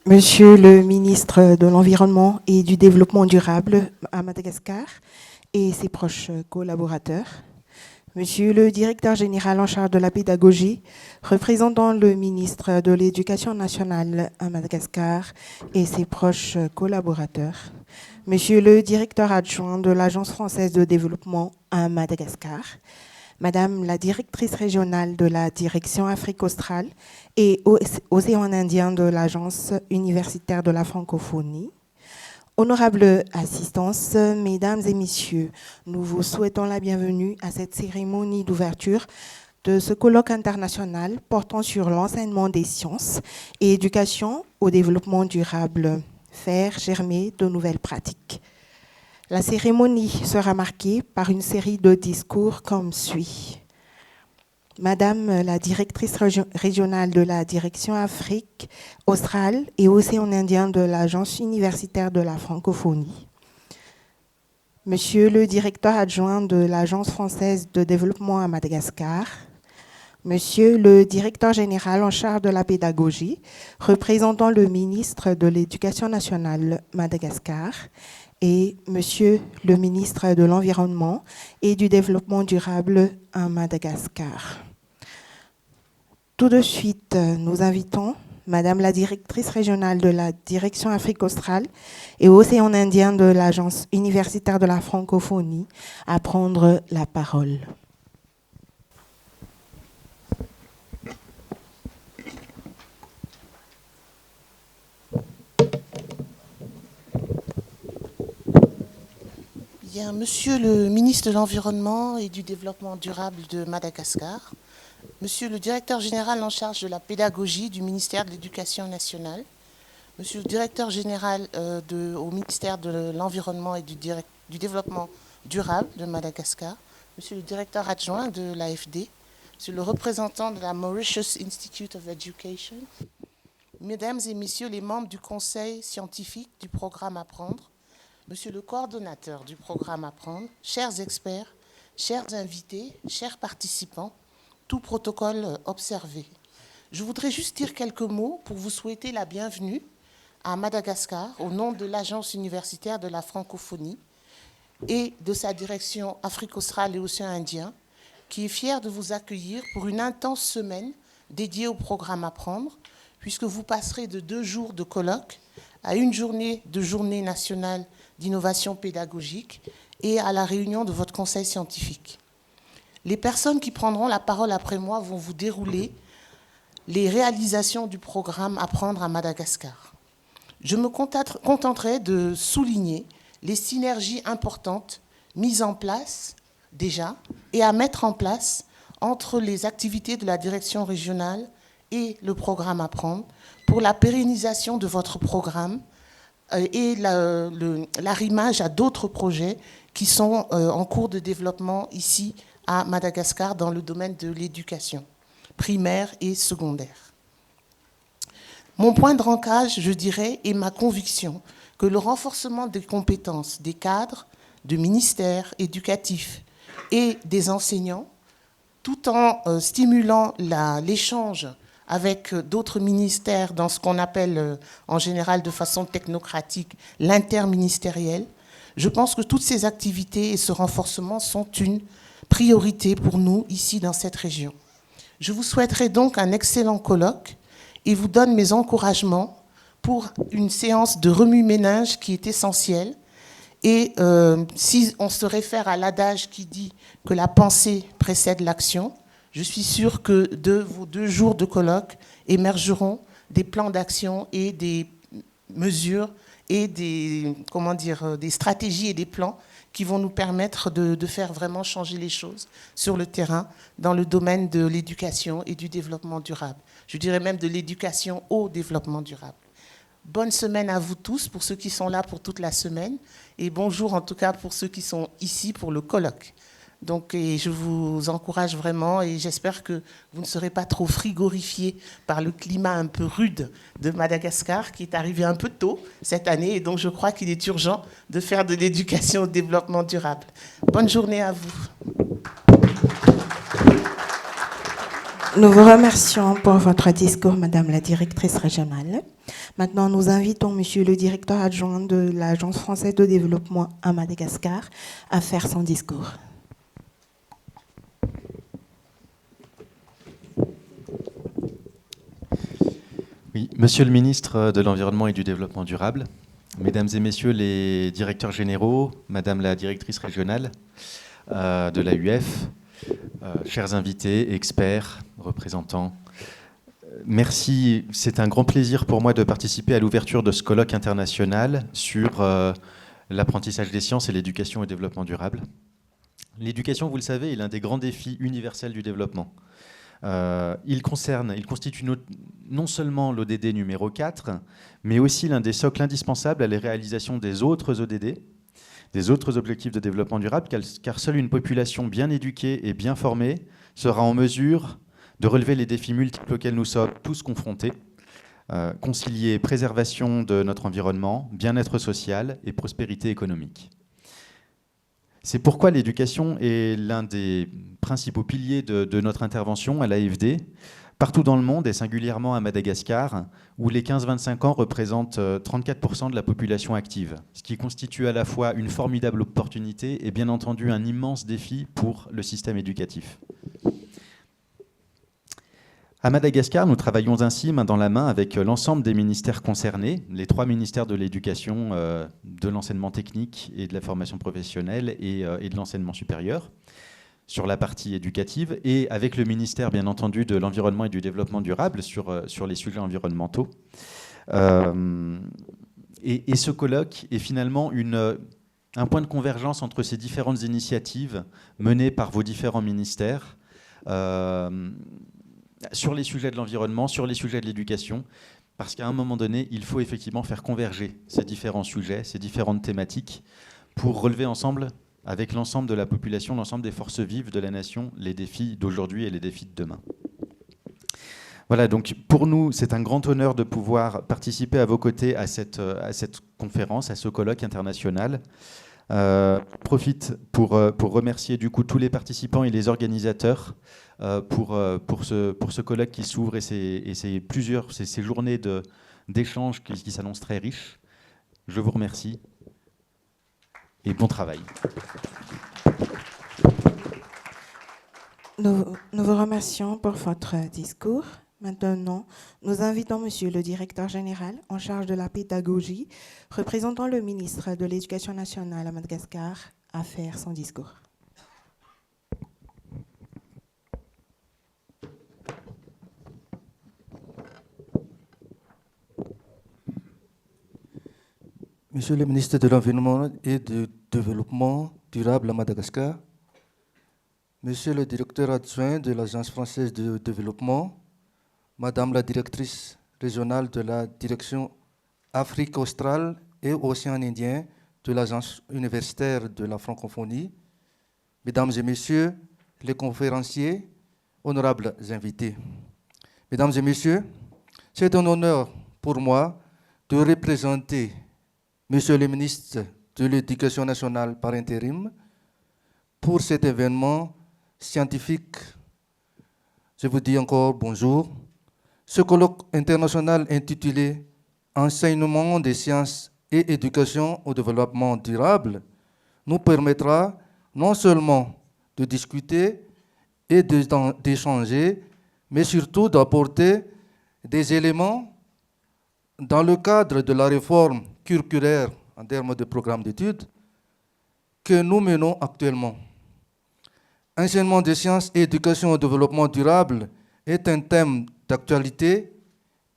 Monsieur le ministre de l'Environnement et du Développement durable à Madagascar et ses proches collaborateurs, Monsieur le directeur général en charge de la pédagogie, représentant le ministre de l'Éducation nationale à Madagascar et ses proches collaborateurs, Monsieur le directeur adjoint de l'Agence française de développement à Madagascar, Madame la directrice régionale de la direction Afrique australe et Océan Indien de l'Agence universitaire de la francophonie, honorable assistance, mesdames et messieurs, nous vous souhaitons la bienvenue à cette cérémonie d'ouverture de ce colloque international portant sur l'enseignement des sciences et éducation au développement durable, faire germer de nouvelles pratiques. La cérémonie sera marquée par une série de discours comme suit. Madame la directrice régionale de la direction Afrique australe et Océan Indien de l'Agence universitaire de la francophonie. Monsieur le directeur adjoint de l'Agence française de développement à Madagascar. Monsieur le directeur général en charge de la pédagogie, représentant le ministre de l'Éducation nationale Madagascar, et Monsieur le ministre de l'Environnement et du Développement durable à Madagascar. Tout de suite, nous invitons Madame la directrice régionale de la direction Afrique australe et Océan Indien de l'Agence universitaire de la francophonie à prendre la parole. Bien, Monsieur le ministre de l'Environnement et du Développement durable de Madagascar, Monsieur le directeur général en charge de la pédagogie du ministère de l'Éducation nationale, Monsieur le directeur général au ministère de l'Environnement et du Développement durable de Madagascar, Monsieur le directeur adjoint de l'AFD, Monsieur le représentant de la Mauritius Institute of Education, Mesdames et Messieurs les membres du conseil scientifique du programme Apprendre, Monsieur le coordonnateur du programme Apprendre, chers experts, chers invités, chers participants, tout protocole observé. Je voudrais juste dire quelques mots pour vous souhaiter la bienvenue à Madagascar au nom de l'Agence universitaire de la francophonie et de sa direction Afrique australe et Océan Indien, qui est fière de vous accueillir pour une intense semaine dédiée au programme Apprendre, puisque vous passerez de 2 jours de colloque à une journée nationale d'innovation pédagogique et à la réunion de votre conseil scientifique. Les personnes qui prendront la parole après moi vont vous dérouler les réalisations du programme Apprendre à Madagascar. Je me contenterai de souligner les synergies importantes mises en place déjà et à mettre en place entre les activités de la direction régionale et le programme Apprendre pour la pérennisation de votre programme et l'arrimage à d'autres projets qui sont en cours de développement ici à Madagascar dans le domaine de l'éducation primaire et secondaire. Mon point de rancage, je dirais, est ma conviction que le renforcement des compétences des cadres, de ministères éducatifs et des enseignants, tout en stimulant l'échange avec d'autres ministères dans ce qu'on appelle en général de façon technocratique l'interministériel. Je pense que toutes ces activités et ce renforcement sont une priorité pour nous ici dans cette région. Je vous souhaiterais donc un excellent colloque et vous donne mes encouragements pour une séance de remue-ménage qui est essentielle. Et si on se réfère à l'adage qui dit que la pensée précède l'action, je suis sûre que de vos 2 jours de colloque émergeront des plans d'action et des mesures et des stratégies et des plans qui vont nous permettre de faire vraiment changer les choses sur le terrain dans le domaine de l'éducation et du développement durable. Je dirais même de l'éducation au développement durable. Bonne semaine à vous tous, pour ceux qui sont là pour toute la semaine, et bonjour en tout cas pour ceux qui sont ici pour le colloque. Donc, je vous encourage vraiment et j'espère que vous ne serez pas trop frigorifiés par le climat un peu rude de Madagascar qui est arrivé un peu tôt cette année et donc je crois qu'il est urgent de faire de l'éducation au développement durable. Bonne journée à vous. Nous vous remercions pour votre discours, Madame la directrice régionale. Maintenant, nous invitons Monsieur le directeur adjoint de l'Agence française de développement à Madagascar à faire son discours. Oui, Monsieur le ministre de l'Environnement et du Développement durable, Mesdames et Messieurs les directeurs généraux, Madame la directrice régionale de l'AUF, chers invités, experts, représentants, merci. C'est un grand plaisir pour moi de participer à l'ouverture de ce colloque international sur l'apprentissage des sciences et l'éducation et le développement durable. L'éducation, vous le savez, est l'un des grands défis universels du développement. Il constitue non seulement l'ODD numéro 4, mais aussi l'un des socles indispensables à la réalisation des autres ODD, des autres objectifs de développement durable, car seule une population bien éduquée et bien formée sera en mesure de relever les défis multiples auxquels nous sommes tous confrontés, concilier préservation de notre environnement, bien-être social et prospérité économique. C'est pourquoi l'éducation est l'un des principaux piliers de notre intervention à l'AFD, partout dans le monde et singulièrement à Madagascar, où les 15-25 ans représentent 34% de la population active, ce qui constitue à la fois une formidable opportunité et bien entendu un immense défi pour le système éducatif. À Madagascar, nous travaillons ainsi main dans la main avec l'ensemble des ministères concernés, les 3 ministères de l'éducation, de l'enseignement technique et de la formation professionnelle et de l'enseignement supérieur, sur la partie éducative, et avec le ministère, bien entendu, de l'Environnement et du Développement durable sur les sujets environnementaux. Et ce colloque est finalement un point de convergence entre ces différentes initiatives menées par vos différents ministères, sur les sujets de l'environnement, sur les sujets de l'éducation, parce qu'à un moment donné, il faut effectivement faire converger ces différents sujets, ces différentes thématiques, pour relever ensemble, avec l'ensemble de la population, l'ensemble des forces vives de la nation, les défis d'aujourd'hui et les défis de demain. Voilà, donc pour nous, c'est un grand honneur de pouvoir participer à vos côtés à cette conférence, à ce colloque international. Profite pour remercier du coup tous les participants et les organisateurs pour ce colloque qui s'ouvre et ces journées d'échanges qui s'annoncent très riches. Je vous remercie et bon travail. Nous vous remercions pour votre discours. Maintenant, nous invitons Monsieur le directeur général en charge de la pédagogie, représentant le ministre de l'Éducation nationale à Madagascar, à faire son discours. Monsieur le ministre de l'Environnement et du Développement durable à Madagascar, Monsieur le directeur adjoint de l'Agence française de développement, Madame la directrice régionale de la direction Afrique australe et Océan Indien de l'Agence universitaire de la francophonie, Mesdames et Messieurs les conférenciers, honorables invités. Mesdames et Messieurs, c'est un honneur pour moi de représenter Monsieur le ministre de l'Éducation nationale par intérim pour cet événement scientifique. Je vous dis encore bonjour. Ce colloque international intitulé « Enseignement des sciences et éducation au développement durable » nous permettra non seulement de discuter et d'échanger, mais surtout d'apporter des éléments dans le cadre de la réforme curriculaire en termes de programme d'études que nous menons actuellement. Enseignement des sciences et éducation au développement durable est un thème d'actualité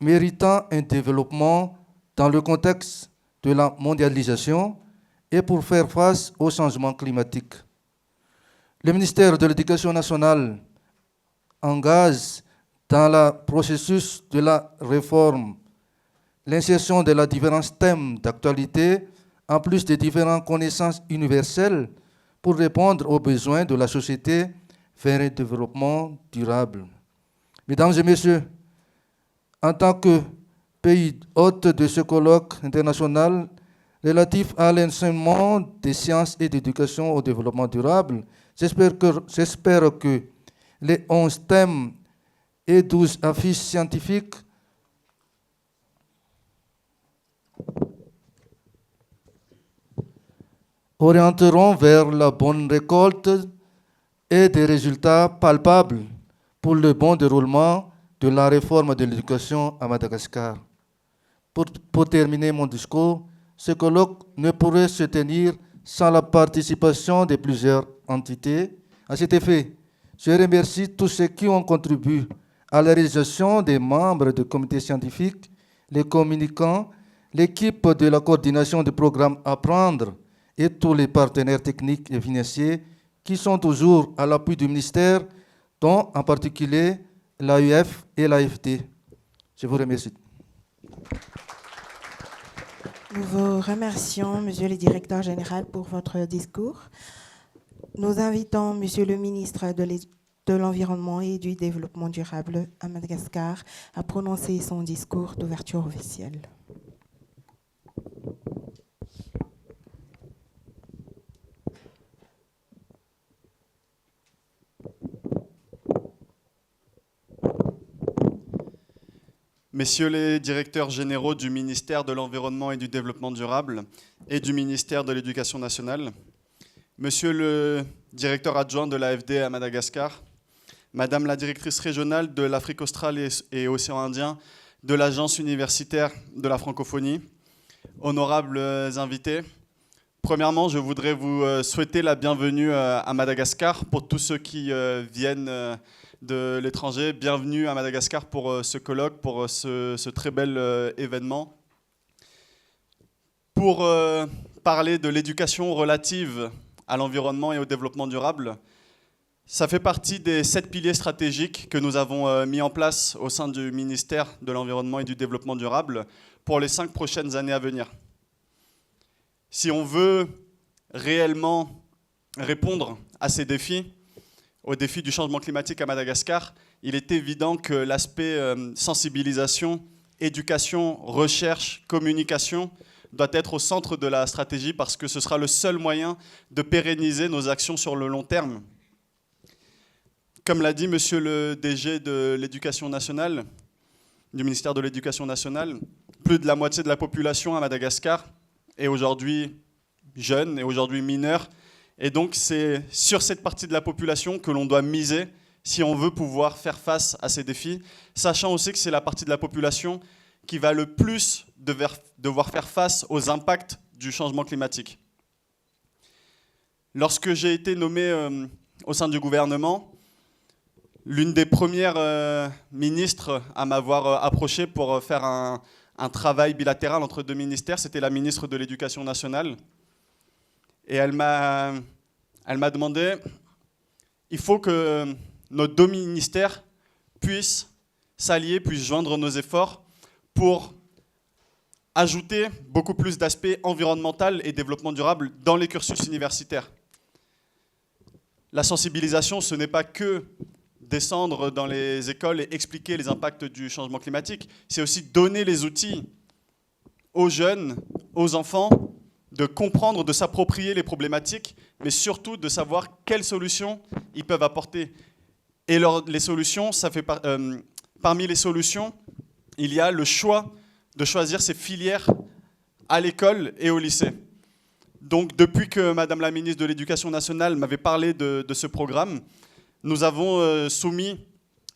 méritant un développement dans le contexte de la mondialisation et pour faire face au changement climatique. Le ministère de l'Éducation nationale engage dans le processus de la réforme l'insertion de la différents thèmes d'actualité en plus des différentes connaissances universelles pour répondre aux besoins de la société vers un développement durable. Mesdames et Messieurs, en tant que pays hôte de ce colloque international relatif à l'enseignement des sciences et d'éducation au développement durable, j'espère que les 11 thèmes et 12 affiches scientifiques orienteront vers la bonne récolte et des résultats palpables pour le bon déroulement de la réforme de l'éducation à Madagascar. Pour terminer mon discours, ce colloque ne pourrait se tenir sans la participation de plusieurs entités. À cet effet, je remercie tous ceux qui ont contribué à la réalisation des membres du comité scientifique, les communicants, l'équipe de la coordination du programme Apprendre et tous les partenaires techniques et financiers qui sont toujours à l'appui du ministère, dont en particulier l'AUF et l'AFD. Je vous remercie. Nous vous remercions, Monsieur le Directeur général, pour votre discours. Nous invitons Monsieur le ministre de l'Environnement et du Développement durable à Madagascar à prononcer son discours d'ouverture officielle. Messieurs les directeurs généraux du ministère de l'Environnement et du Développement durable et du ministère de l'Éducation nationale, Monsieur le directeur adjoint de l'AFD à Madagascar, Madame la directrice régionale de l'Afrique australe et Océan Indien de l'Agence universitaire de la francophonie, honorables invités, premièrement, je voudrais vous souhaiter la bienvenue à Madagascar pour tous ceux qui viennent de l'étranger. Bienvenue à Madagascar pour ce colloque, pour ce très bel événement. Pour parler de l'éducation relative à l'environnement et au développement durable, ça fait partie des 7 piliers stratégiques que nous avons mis en place au sein du ministère de l'Environnement et du Développement durable pour les 5 prochaines années à venir. Si on veut réellement répondre à ces défis, au défi du changement climatique à Madagascar, il est évident que l'aspect sensibilisation, éducation, recherche, communication doit être au centre de la stratégie parce que ce sera le seul moyen de pérenniser nos actions sur le long terme. Comme l'a dit Monsieur le DG de l'Éducation nationale, du ministère de l'Éducation nationale, plus de la moitié de la population à Madagascar est aujourd'hui jeune et aujourd'hui mineure. Et donc c'est sur cette partie de la population que l'on doit miser si on veut pouvoir faire face à ces défis, sachant aussi que c'est la partie de la population qui va le plus devoir faire face aux impacts du changement climatique. Lorsque j'ai été nommé au sein du gouvernement, l'une des premières ministres à m'avoir approché pour faire un travail bilatéral entre 2 ministères, c'était la ministre de l'Éducation nationale. Et elle m'a demandé, il faut que nos 2 ministères puissent s'allier, puissent joindre nos efforts pour ajouter beaucoup plus d'aspects environnementaux et développement durable dans les cursus universitaires. La sensibilisation, ce n'est pas que descendre dans les écoles et expliquer les impacts du changement climatique, c'est aussi donner les outils aux jeunes, aux enfants, de comprendre, de s'approprier les problématiques, mais surtout de savoir quelles solutions ils peuvent apporter. Et les solutions, parmi les solutions, il y a le choix de choisir ses filières à l'école et au lycée. Donc depuis que Madame la ministre de l'Éducation nationale m'avait parlé de ce programme, nous avons soumis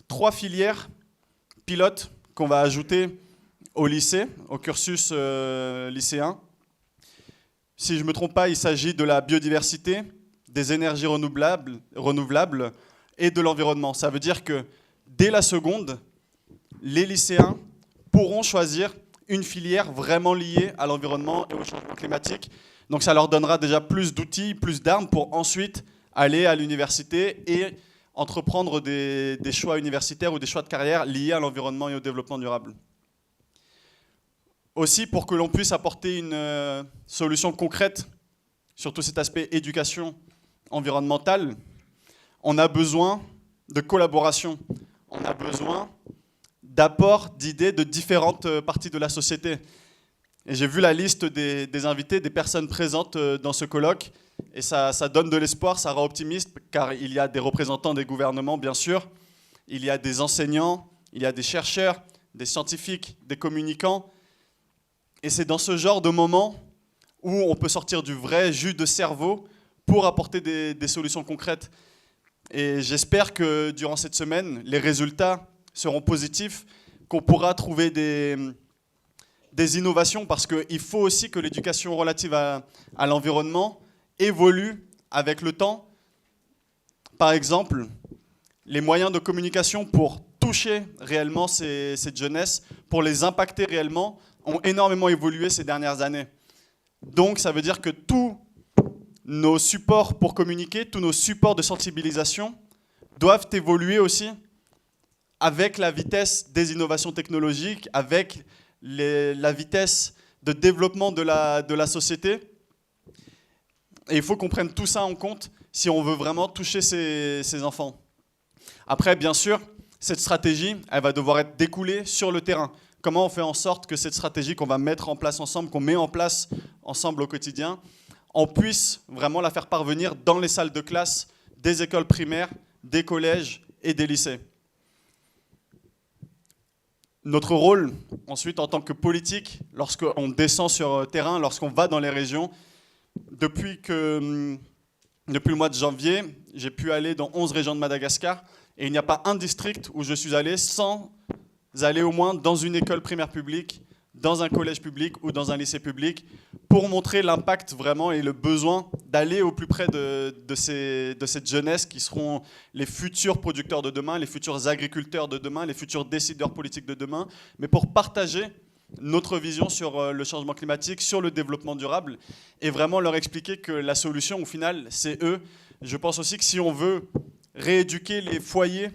3 filières pilotes qu'on va ajouter au lycée, au cursus lycéen. Si je ne me trompe pas, il s'agit de la biodiversité, des énergies renouvelables et de l'environnement. Ça veut dire que dès la seconde, les lycéens pourront choisir une filière vraiment liée à l'environnement et au changement climatique. Donc ça leur donnera déjà plus d'outils, plus d'armes pour ensuite aller à l'université et entreprendre des choix universitaires ou des choix de carrière liés à l'environnement et au développement durable. Aussi, pour que l'on puisse apporter une solution concrète sur tout cet aspect éducation environnementale, on a besoin de collaboration, on a besoin d'apport d'idées de différentes parties de la société. Et j'ai vu la liste des invités, des personnes présentes dans ce colloque, et ça donne de l'espoir, ça rend optimiste, car il y a des représentants des gouvernements, bien sûr, il y a des enseignants, il y a des chercheurs, des scientifiques, des communicants. Et c'est dans ce genre de moment où on peut sortir du vrai jus de cerveau pour apporter des solutions concrètes. Et j'espère que durant cette semaine, les résultats seront positifs, qu'on pourra trouver des innovations, parce qu'il faut aussi que l'éducation relative à l'environnement évolue avec le temps. Par exemple, les moyens de communication pour toucher réellement cette jeunesse, pour les impacter réellement, ont énormément évolué ces dernières années. Donc ça veut dire que tous nos supports pour communiquer, tous nos supports de sensibilisation doivent évoluer aussi avec la vitesse des innovations technologiques, avec la vitesse de développement de la société. Et il faut qu'on prenne tout ça en compte si on veut vraiment toucher ces enfants. Après, bien sûr, cette stratégie, elle va devoir être découlée sur le terrain. Comment on fait en sorte que cette stratégie qu'on va mettre en place ensemble, qu'on met en place ensemble au quotidien, on puisse vraiment la faire parvenir dans les salles de classe des écoles primaires, des collèges et des lycées. Notre rôle, ensuite, en tant que politique, lorsqu'on descend sur le terrain, lorsqu'on va dans les régions, depuis le mois de janvier, j'ai pu aller dans 11 régions de Madagascar, et il n'y a pas un district où je suis allé sans aller au moins dans une école primaire publique, dans un collège public ou dans un lycée public, pour montrer l'impact vraiment et le besoin d'aller au plus près de cette jeunesse qui seront les futurs producteurs de demain, les futurs agriculteurs de demain, les futurs décideurs politiques de demain, mais pour partager notre vision sur le changement climatique, sur le développement durable, et vraiment leur expliquer que la solution, au final, c'est eux. Je pense aussi que si on veut rééduquer les foyers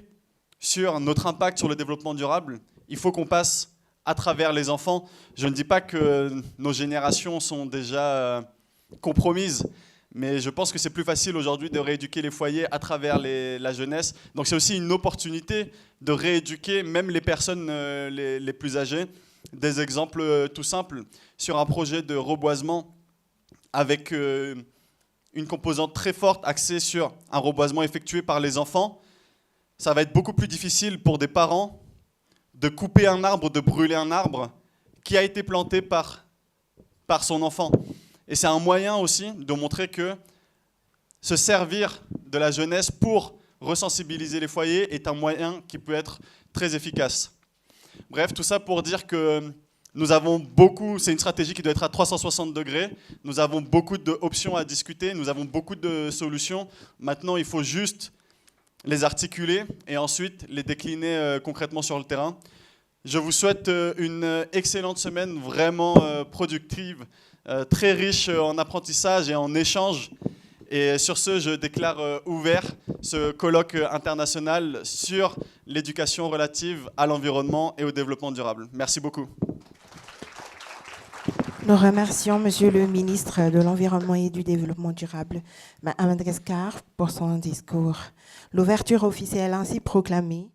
sur notre impact sur le développement durable, il faut qu'on passe à travers les enfants. Je ne dis pas que nos générations sont déjà compromises, mais je pense que c'est plus facile aujourd'hui de rééduquer les foyers à travers la jeunesse. Donc c'est aussi une opportunité de rééduquer même les personnes les plus âgées. Des exemples tout simples sur un projet de reboisement avec une composante très forte axée sur un reboisement effectué par les enfants. Ça va être beaucoup plus difficile pour des parents de couper un arbre, de brûler un arbre qui a été planté par son enfant. Et c'est un moyen aussi de montrer que se servir de la jeunesse pour resensibiliser les foyers est un moyen qui peut être très efficace. Bref, tout ça pour dire que nous avons beaucoup, c'est une stratégie qui doit être à 360 degrés, nous avons beaucoup d'options à discuter, nous avons beaucoup de solutions. Maintenant, il faut juste les articuler et ensuite les décliner concrètement sur le terrain. Je vous souhaite une excellente semaine, vraiment productive, très riche en apprentissage et en échanges. Et sur ce, je déclare ouvert ce colloque international sur l'éducation relative à l'environnement et au développement durable. Merci beaucoup. Nous remercions Monsieur le ministre de l'Environnement et du Développement durable à Madagascar pour son discours. L'ouverture officielle ainsi proclamée